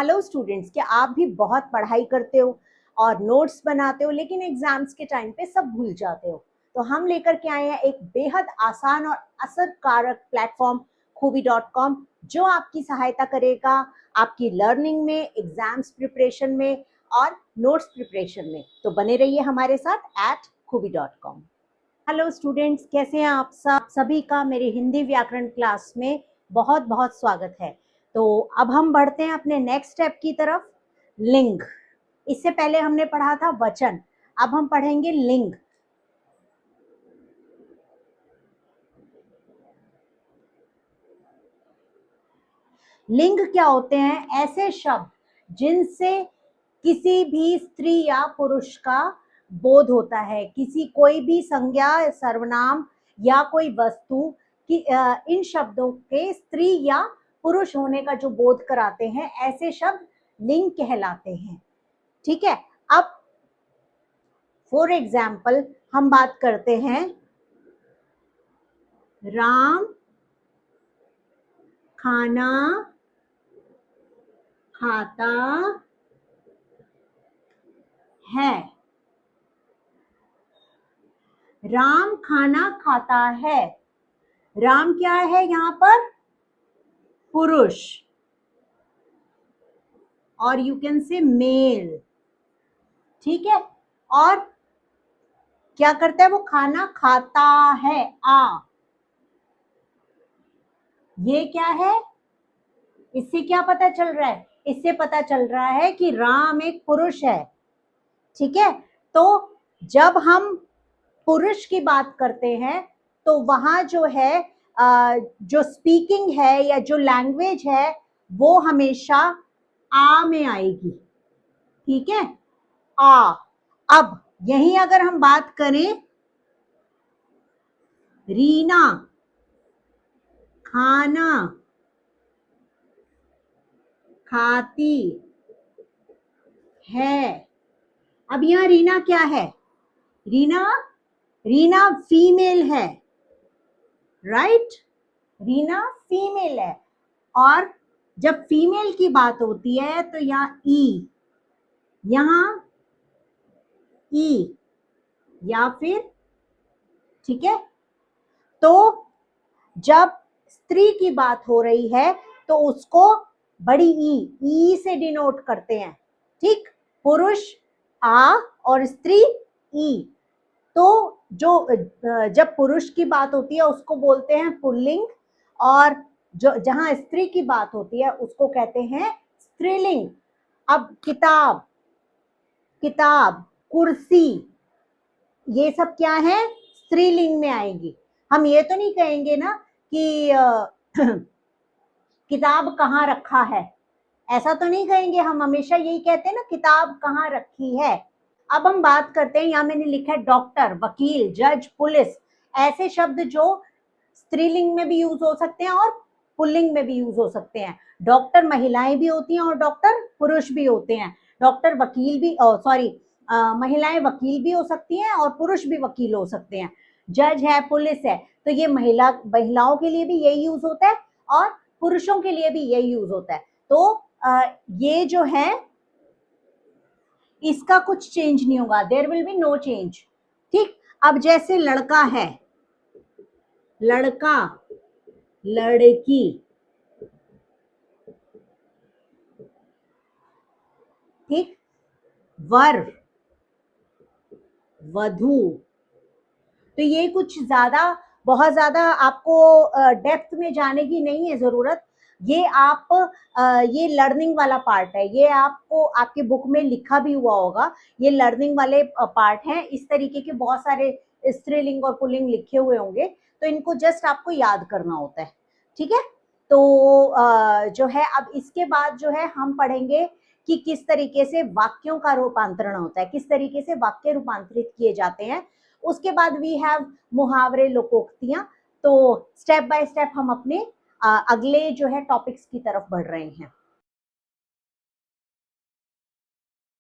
Hello students, क्या आप भी बहुत पढ़ाई करते हो और नोट्स बनाते हो लेकिन एग्जाम्स के टाइम पे सब भूल जाते हो? तो हम लेकर के आए हैं एक बेहद आसान और असरकारक प्लेटफॉर्म खूबी.com, जो आपकी सहायता करेगा आपकी लर्निंग में, एग्जाम्स प्रिपरेशन में और नोट्स प्रिपरेशन में। तो बने रहिए हमारे साथ @खूबी.com। हेलो स्टूडेंट्स, कैसे हैं आप सब? सभी का मेरे हिंदी व्याकरण क्लास में बहुत बहुत स्वागत है। तो अब हम बढ़ते हैं अपने नेक्स्ट स्टेप की तरफ, लिंग। इससे पहले हमने पढ़ा था वचन, अब हम पढ़ेंगे लिंग। लिंग क्या होते हैं? ऐसे शब्द जिनसे किसी भी स्त्री या पुरुष का बोध होता है, किसी कोई भी संज्ञा, सर्वनाम या कोई वस्तु की इन शब्दों के स्त्री या पुरुष होने का जो बोध कराते हैं, ऐसे शब्द लिंग कहलाते हैं। ठीक है, अब फॉर एग्जाम्पल हम बात करते हैं, राम खाना खाता है। राम खाना खाता है। राम क्या है यहाँ पर? पुरुष, और यू कैन से मेल। ठीक है, और क्या करता है वो? खाना खाता है। ये क्या है? इससे क्या पता चल रहा है? इससे पता चल रहा है कि राम एक पुरुष है। ठीक है, तो जब हम पुरुष की बात करते हैं तो वहां जो है जो स्पीकिंग है या जो लैंग्वेज है वो हमेशा आ में आएगी। ठीक है, आ। अब यही अगर हम बात करें, रीना खाना खाती है। अब यहां रीना क्या है? रीना रीना फीमेल है, राइट? रीना फीमेल है, और जब फीमेल की बात होती है तो यहां ई या फिर, ठीक है, तो जब स्त्री की बात हो रही है तो उसको बड़ी ई से डिनोट करते हैं। ठीक, पुरुष आ और स्त्री ई। तो जो जब पुरुष की बात होती है उसको बोलते हैं पुल्लिंग, और जो जहां स्त्री की बात होती है उसको कहते हैं स्त्रीलिंग। अब किताब, किताब, कुर्सी, ये सब क्या है? स्त्रीलिंग में आएगी। हम ये तो नहीं कहेंगे ना कि किताब कहाँ रखा है, ऐसा तो नहीं कहेंगे। हम हमेशा यही कहते हैं ना, किताब कहाँ रखी है। अब हम बात करते हैं, यहाँ मैंने लिखा है डॉक्टर, वकील, जज, पुलिस। ऐसे शब्द जो स्त्रीलिंग में भी यूज हो सकते हैं और पुल्लिंग में भी यूज हो सकते हैं। डॉक्टर महिलाएं भी होती हैं और डॉक्टर पुरुष भी होते हैं। डॉक्टर वकील भी, सॉरी, महिलाएं वकील भी हो सकती हैं और पुरुष भी वकील हो सकते हैं। जज है, पुलिस है, तो ये महिलाओं के लिए भी यही यूज होता है और पुरुषों के लिए भी यही यूज होता है। तो ये जो है इसका कुछ चेंज नहीं होगा, there will be no change. ठीक, अब जैसे लड़का है, लड़का, लड़की, ठीक, वर, वधू। तो ये कुछ ज्यादा, बहुत ज्यादा आपको डेप्थ में जाने की नहीं है जरूरत। ये आप ये लर्निंग वाला पार्ट है, ये आपको आपके बुक में लिखा भी हुआ होगा। ये लर्निंग वाले पार्ट हैं। इस तरीके के बहुत सारे स्त्रीलिंग और पुल्लिंग लिखे हुए होंगे, तो इनको जस्ट आपको याद करना होता है। ठीक है, तो जो है अब इसके बाद जो है हम पढ़ेंगे कि किस तरीके से वाक्यों का रूपांतरण होता है, किस तरीके से वाक्य रूपांतरित किए जाते हैं। उसके बाद वी हैव मुहावरे, लोकोक्तियां। तो स्टेप बाय स्टेप हम अपने अगले जो है टॉपिक्स की तरफ बढ़ रहे हैं।